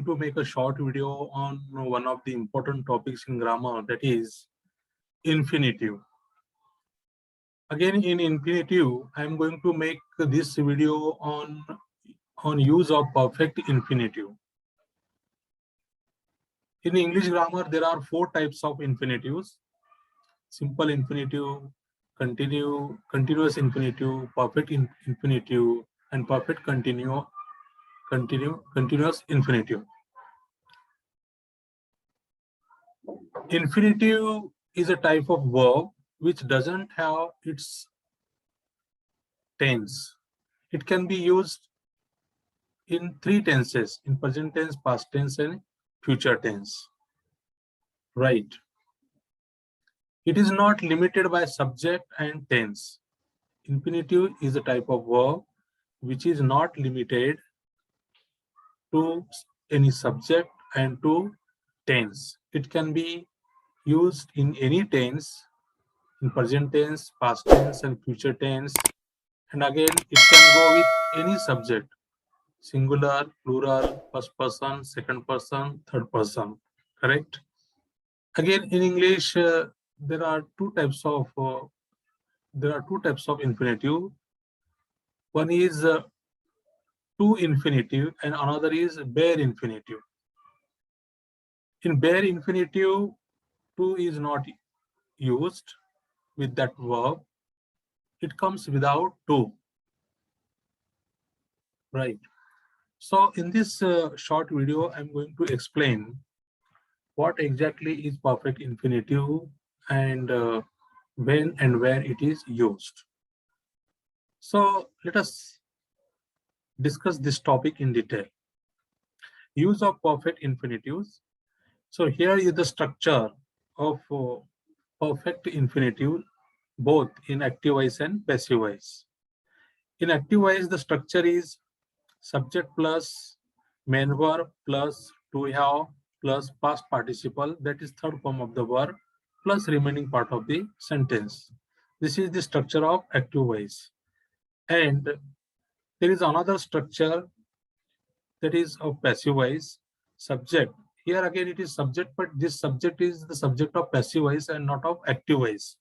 to make a short video on one of the important topics in grammar, that is infinitive. Again, in infinitive, I am going to make this video on use of perfect infinitive. In English grammar, there are 4 types of infinitives: simple infinitive, continuous infinitive, perfect infinitive, and perfect continuous infinitive. Infinitive is a type of verb which doesn't have its tense. It can be used in 3 tenses: in present tense, past tense, and future tense. Right. It is not limited by subject and tense. Infinitive is a type of verb which is not limited to any subject and to tense. It can be used in any tense, in present tense, past tense, and future tense. And again, it can go with any subject: singular, plural, first person, second person, third person. Correct? Again, in English, there are two types of infinitive. One is to infinitive, and another is bare infinitive. In bare infinitive, to is not used with that verb. It comes without to. Right. So in this short video, I'm going to explain what exactly is perfect infinitive and when and where it is used. So let us discuss this topic in detail. Use of perfect infinitives. So here is the structure of perfect infinitive, both in active voice and passive voice. In active voice, the structure is subject plus main verb plus to have plus past participle, that is third form of the verb, plus remaining part of the sentence. This is the structure of active voice. And there is another structure, that is of passive voice. Subject, here again it is subject, but this subject is the subject of passive voice and not of active voice.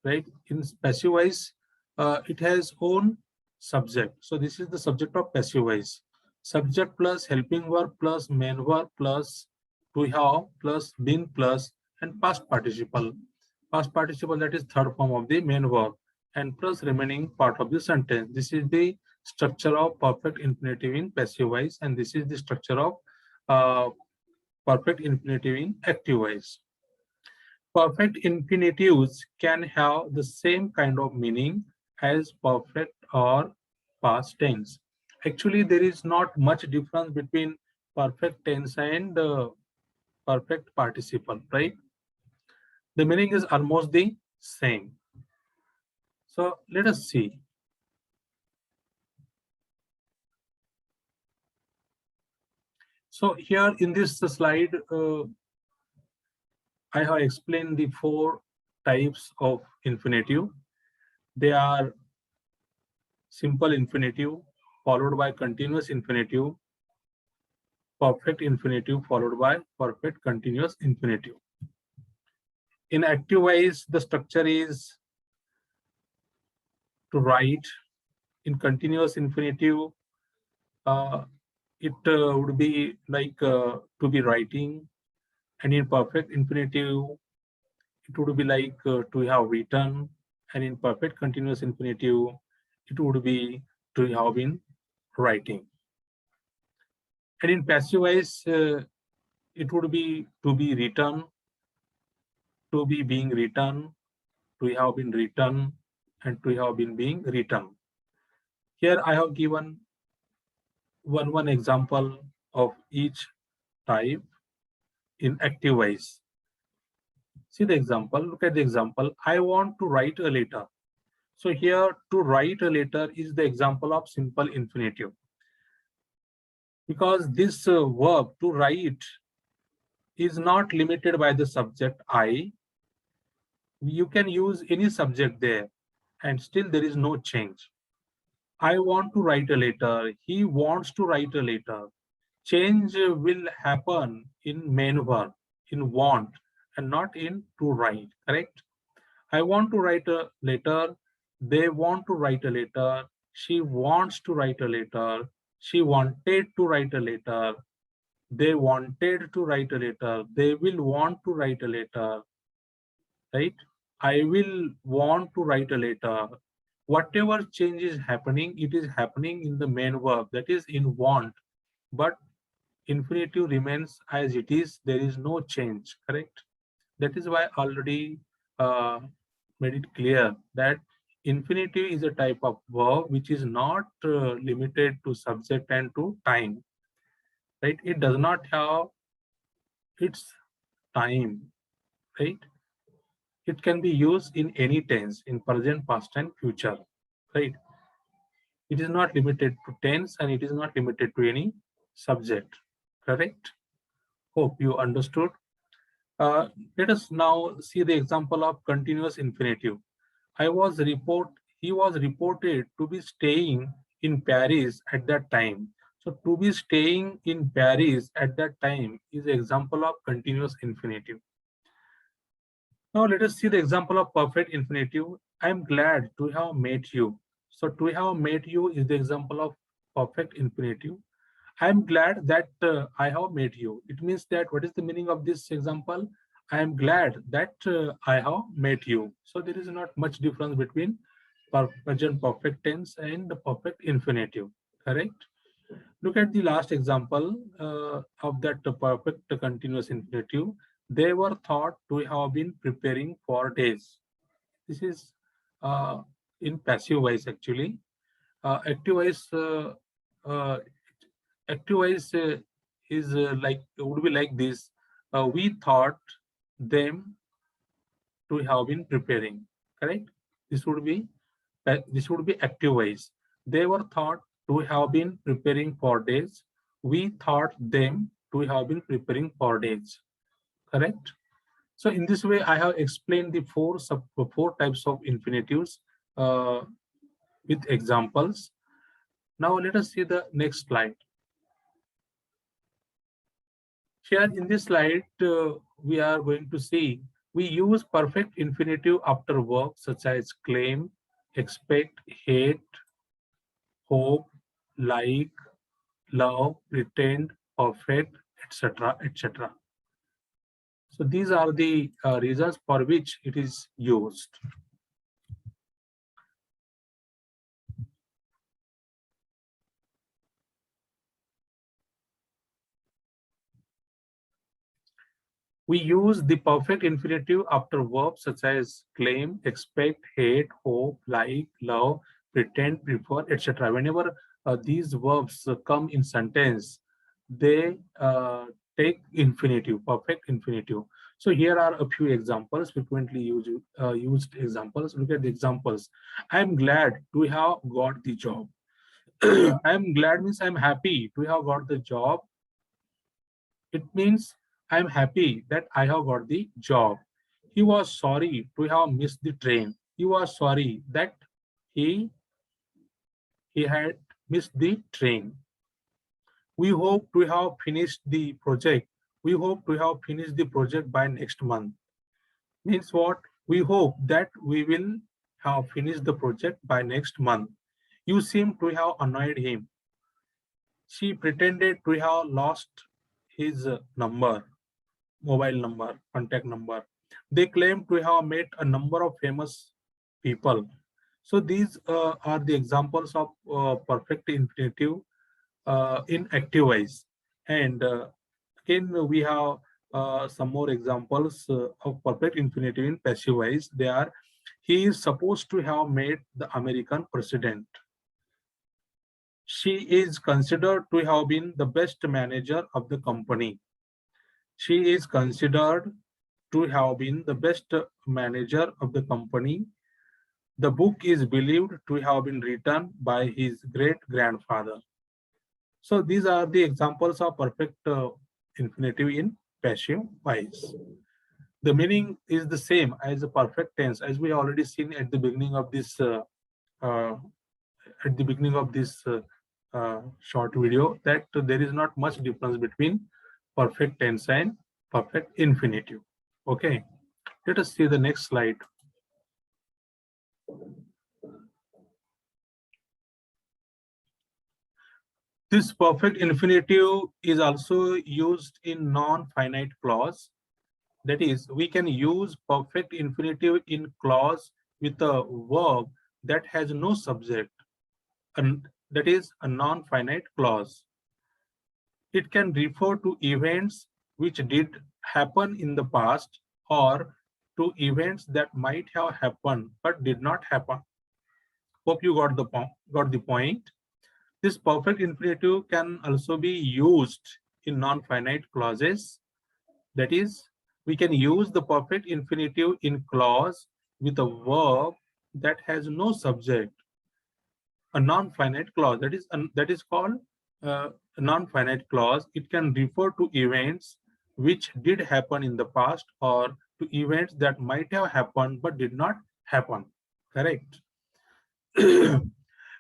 Right? In passive voice, it has own subject. So this is the subject of passive voice. Subject plus helping verb plus main verb plus to have plus been plus and past participle. Past participle, that is third form of the main verb, and plus remaining part of the sentence. This is the structure of perfect infinitive in passive voice, and this is the structure of perfect infinitive in active voice. Perfect infinitives can have the same kind of meaning as perfect or past tense. Actually, there is not much difference between perfect tense and perfect participle, right? The meaning is almost the same. So let us see. So here in this slide, I have explained the 4 types of infinitive. They are simple infinitive followed by continuous infinitive, perfect infinitive followed by perfect continuous infinitive. In active voice, the structure is to write. In continuous infinitive, it would be like to be writing, and in perfect infinitive, it would be like to have written, and in perfect continuous infinitive, it would be to have been writing. And in passive voice, it would be to be written, to be being written, to have been written, and to have been being written. Here I have given one example of each type in active voice. See the example, look at the example. I want to write a letter. So here, to write a letter is the example of simple infinitive. Because this verb to write is not limited by the subject I. You can use any subject there and still there is no change. I want to write a letter. He wants to write a letter. Change will happen in main verb, in want, and not in to write, correct? I want to write a letter. They want to write a letter. She wants to write a letter. She wanted to write a letter. They wanted to write a letter. They will want to write a letter, right? I will want to write a letter. Whatever change is happening, it is happening in the main verb, that is in want, but infinitive remains as it is. There is no change, correct? That is why already uh, made it clear that infinitive is a type of verb which is not limited to subject and to time, right? It does not have its time, right? It can be used in any tense, in present, past, and future, right? It is not limited to tense and it is not limited to any subject, correct? Hope you understood. Uh, Let us now see the example of continuous infinitive. I was report. He was reported to be staying in Paris at that time. So to be staying in Paris at that time is an example of continuous infinitive. Now let us see the example of perfect infinitive. I am glad to have met you. So to have met you is the example of perfect infinitive. I am glad that I have met you. It means that what is the meaning of this example? I am glad that I have met you. So there is not much difference between present perfect tense and the perfect infinitive. Correct? Look at the last example of that perfect continuous infinitive. They were thought to have been preparing for days. This is uh, in passive voice actually. Active voice. Active voice is like would be like this. We thought them to have been preparing. Correct. This would be active voice. They were thought to have been preparing for days. We thought them to have been preparing for days. Correct. So in this way, I have explained the four types of infinitives uh, with examples. Now let us see the next slide. Here in this slide, we are going to see we use perfect infinitive after verbs such as claim, expect, hate, hope, like, love, pretend, perfect, etc., etc. So these are the reasons for which it is used. We use the perfect infinitive after verbs such as claim, expect, hate, hope, like, love, pretend, prefer, etc. Whenever these verbs come in sentence, they take infinitive, perfect infinitive. So here are a few examples, frequently used examples. Look at the examples. I'm glad to have got the job. I'm glad means I'm happy to have got the job. It means I'm happy that I have got the job. He was sorry to have missed the train. He was sorry that he he had missed the train. We hope to have finished the project. We hope to have finished the project by next month. Means what? We hope that we will have finished the project by next month. You seem to have annoyed him. She pretended to have lost his number. Mobile number, contact number. They claim to have met a number of famous people. So these are the examples of perfect infinitive in active voice. And again, we have some more examples of perfect infinitive in passive voice. They are, he is supposed to have met the American president. She is considered to have been the best manager of the company. She is considered to have been the best manager of the company. The book is believed to have been written by his great grandfather. So these are the examples of perfect infinitive in passive voice. The meaning is the same as the perfect tense, as we already seen at the beginning of this uh, short video that there is not much difference between perfect tense and perfect infinitive. Okay, let us see the next slide. This perfect infinitive is also used in non-finite clause. That is, we can use perfect infinitive in clause with a verb that has no subject, and that is a non-finite clause. It can refer to events which did happen in the past or to events that might have happened but did not happen. Hope you got the point. This perfect infinitive can also be used in non-finite clauses. That is, we can use the perfect infinitive in clause with a verb that has no subject, a non-finite clause. That is called a non-finite clause. It can refer to events which did happen in the past or to events that might have happened but did not happen. Correct.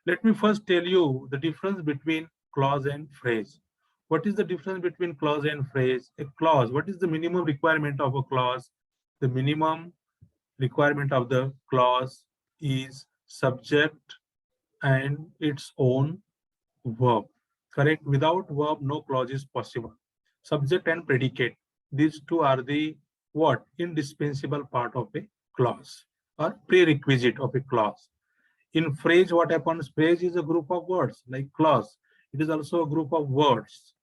Let me first tell you the difference between clause and phrase. What is the difference between clause and phrase? A clause, what is the minimum requirement of a clause? The minimum requirement of the clause is subject and its own verb. Correct? Without verb, no clause is possible. Subject and predicate. These two are the what? Indispensable part of a clause or prerequisite of a clause. In phrase, what happens? Phrase is a group of words like clause. It is also a group of words.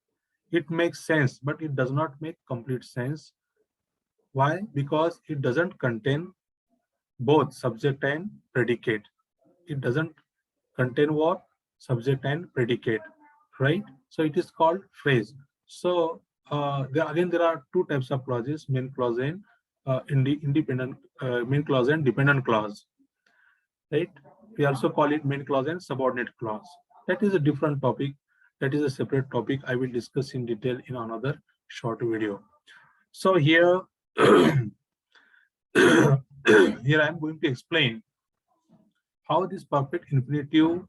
It makes sense, but it does not make complete sense. Why? Because it doesn't contain both subject and predicate. It doesn't contain what? Subject and predicate, right? So it is called phrase. So there are two types of clauses: main clause and independent main clause and dependent clause, right? We also call it main clause and subordinate clause. That is a different topic. That is a separate topic I will discuss in detail in another short video. So here, here I am going to explain how this perfect infinitive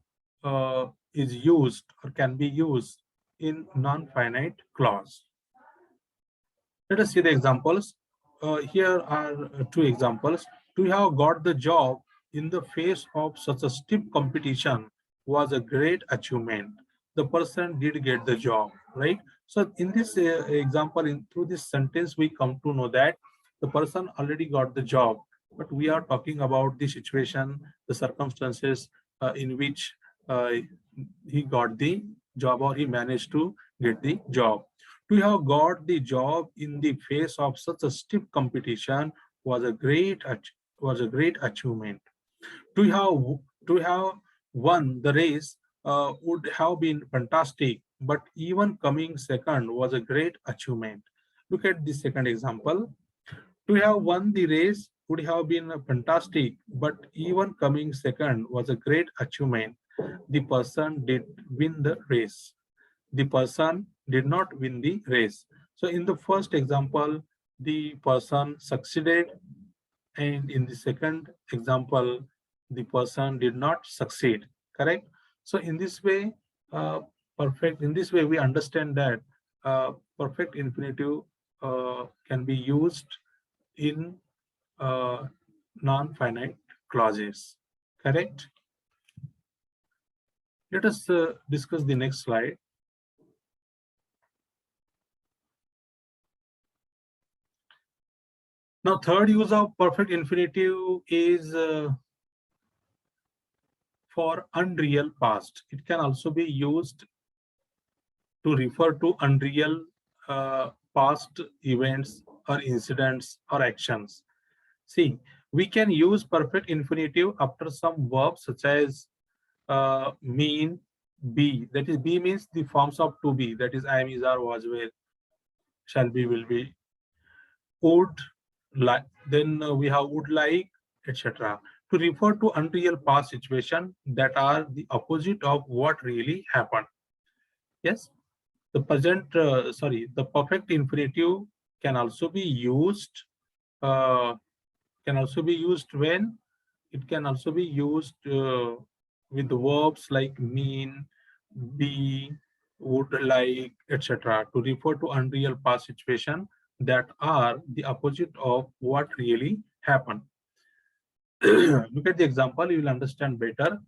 is used or can be used in non-finite clause. Let us see the examples. Here are two examples. To have got the job in the face of such a stiff competition was a great achievement. The person did get the job, right? So in this example, through this sentence, we come to know that the person already got the job, but we are talking about the situation, the circumstances in which he got the job or he managed to get the job. To have got the job in the face of such a stiff competition was a great achievement. To have won the race would have been fantastic, but even coming second was a great achievement. Look at the second example. To have won the race would have been fantastic, but even coming second was a great achievement. The person did win the race. The person did not win the race. So in the first example, the person succeeded, and in the second example, the person did not succeed. Correct? So in this way, we understand that perfect infinitive can be used in non-finite clauses. Correct? Let us discuss the next slide. Now, third use of perfect infinitive is for unreal past. It can also be used to refer to unreal past events or incidents or actions. See, we can use perfect infinitive after some verbs such as mean, be. That is, be means the forms of to be. That is, am, is, are, was, were, shall be, will be. Would, like, then we have would like, etc. To refer to unreal past situation that are the opposite of what really happened. Yes, the the perfect infinitive can also be used. When it can also be used with the verbs like mean, be, would like, etc. to refer to unreal past situation that are the opposite of what really happened. Look at the example, you will understand better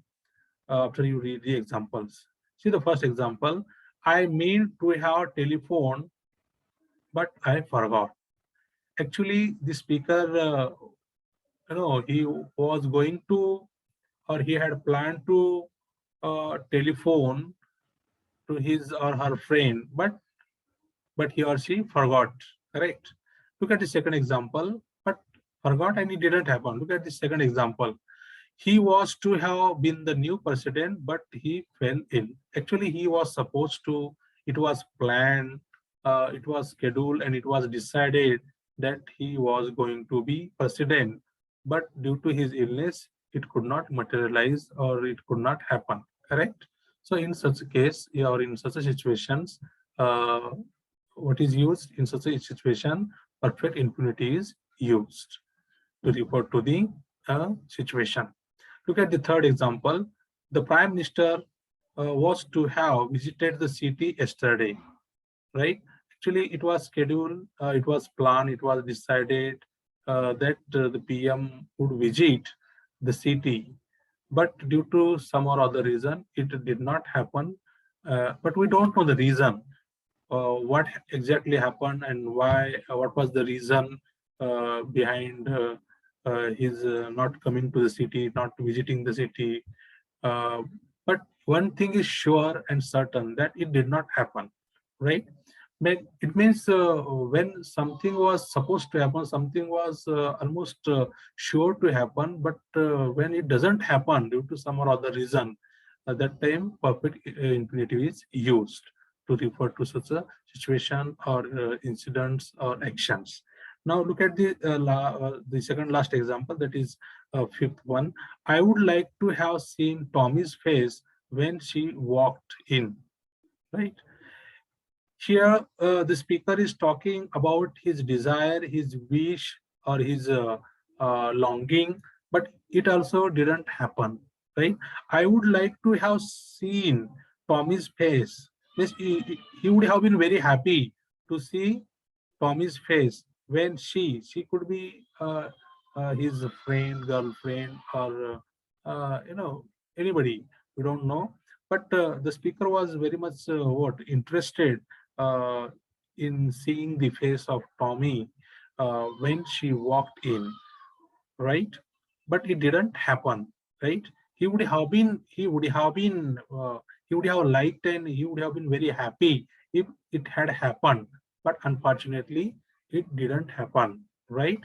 after you read the examples. See the first example. I mean to have telephone, but I forgot. Actually, the speaker, he was going to, or he had planned to telephone to his or her friend, but he or she forgot. Correct. Look at the second example. But forgot and it didn't happen. Look at the second example. He was to have been the new president, but he fell ill. Actually, he was supposed to, it was planned, it was scheduled, and it was decided that he was going to be president. But due to his illness, it could not materialize or it could not happen. Correct? So, in such a case, or in such a situations, uh, what is used in such a situation? Perfect infinitive is used to refer to the situation. Look at the third example. The Prime Minister was to have visited the city yesterday, right? Actually, it was scheduled, it was planned, it was decided that the PM would visit the city, but due to some or other reason, it did not happen. But we don't know the reason, what exactly happened and why, what was the reason behind his not coming to the city, not visiting the city. Uh, but one thing is sure and certain, that it did not happen, right? It means when something was supposed to happen, something was almost sure to happen, but when it doesn't happen due to some or other reason, at that time perfect infinitive is used to refer to such a situation or incidents or actions. Now look at the second last example, that is fifth one. I would like to have seen Tommy's face when she walked in, right? Here, the speaker is talking about his desire, his wish, or his longing, but it also didn't happen, right? I would like to have seen Tommy's face. Yes, he would have been very happy to see Tommy's face when she could be his friend, girlfriend, or anybody. We don't know, but the speaker was very much what interested uh, in seeing the face of Tommy when she walked in, right? But it didn't happen, right? He would have liked and he would have been very happy if it had happened, but unfortunately it didn't happen, right?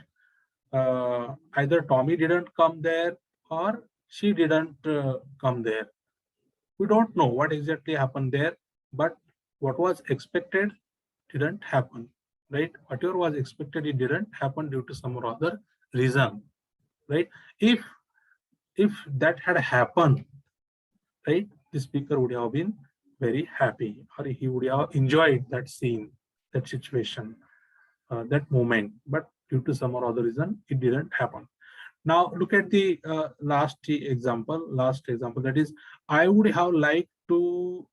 Either Tommy didn't come there or she didn't come there. We don't know what exactly happened there, but what was expected didn't happen, right? Whatever was expected, it didn't happen due to some or other reason, right? If that had happened, right, the speaker would have been very happy, or he would have enjoyed that scene, that situation, that moment. But due to some or other reason, it didn't happen. Now look at the last example, that is, I would have liked to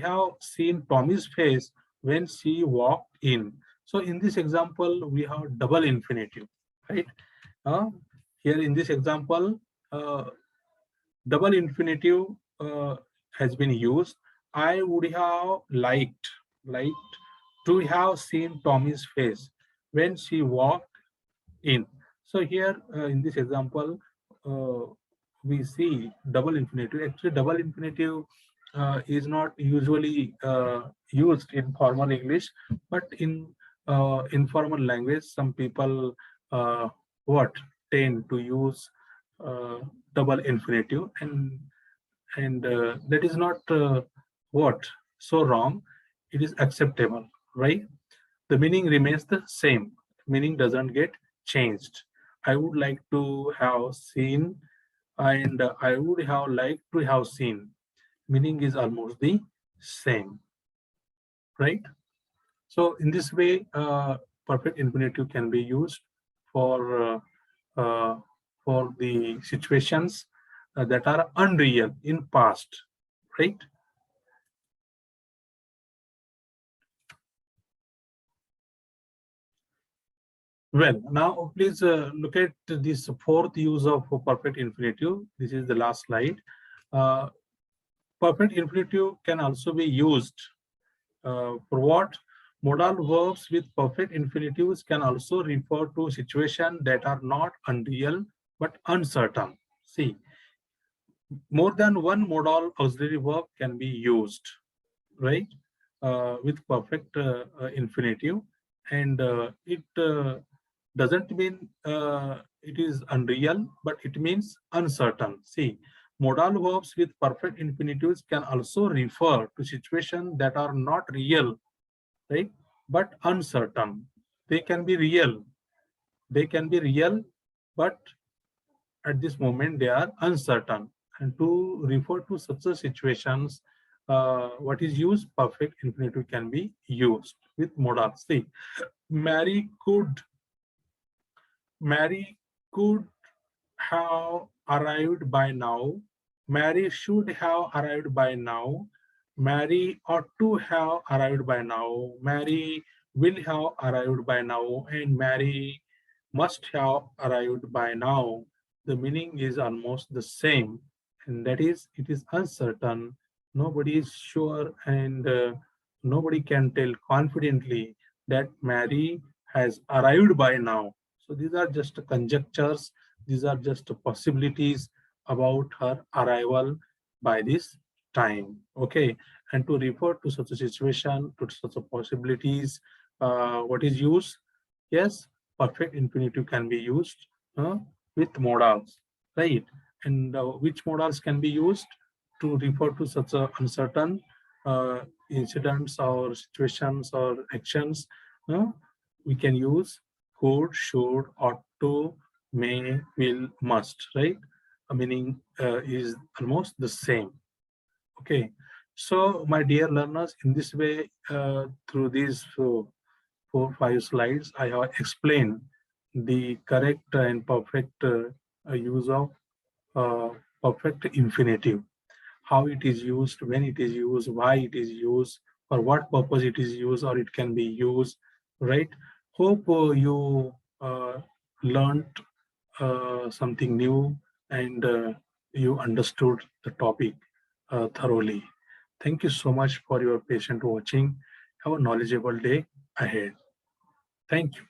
have seen Tommy's face when she walked in. So in this example, we have double infinitive, right? Uh, Here in this example, double infinitive has been used. I would have liked to have seen Tommy's face when she walked in. So here in this example, we see double infinitive. Actually, double infinitive is not usually used in formal English, but in informal language, some people what tend to use uh, double infinitive, and that is not what so wrong. It is acceptable, right? The meaning remains the same. Meaning doesn't get changed. I would like to have seen, and I would have liked to have seen. Meaning is almost the same, right? So in this way, perfect infinitive can be used for uh, for the situations that are unreal in past. right? Well, now please look at this fourth use of perfect infinitive. This is the last slide. Uh, Perfect infinitive can also be used for what? Modal verbs with perfect infinitives can also refer to situations that are not unreal but uncertain. See, more than one modal auxiliary verb can be used, right? With perfect infinitive, and it doesn't mean it is unreal, but it means uncertain. See, modal verbs with perfect infinitives can also refer to situations that are not real, right? But uncertain. They can be real. They can be real, but at this moment they are uncertain. And to refer to such a situations, what is used? Perfect infinitive can be used with modal. See, Mary could, Mary could have arrived by now. Mary should have arrived by now. Mary ought to have arrived by now. Mary will have arrived by now. And Mary must have arrived by now. The meaning is almost the same. And that is, it is uncertain. Nobody is sure, and nobody can tell confidently that Mary has arrived by now. So these are just conjectures, these are just possibilities about her arrival by this time. Okay, and to refer to such a situation, to such a possibilities, what is used? Yes, perfect infinitive can be used with modals, right? And which modals can be used to refer to such a uncertain incidents or situations or actions? uh, we can use could, should, ought to, may, will, must, right? Meaning is almost the same. Okay, so my dear learners, in this way, through these 4-5 slides, I have explained the correct and perfect use of uh, perfect infinitive, how it is used, when it is used, why it is used, for what purpose it is used, or it can be used, right? Hope you learned something new, and you understood the topic thoroughly. Thank you so much for your patient watching. Have a knowledgeable day ahead. Thank you.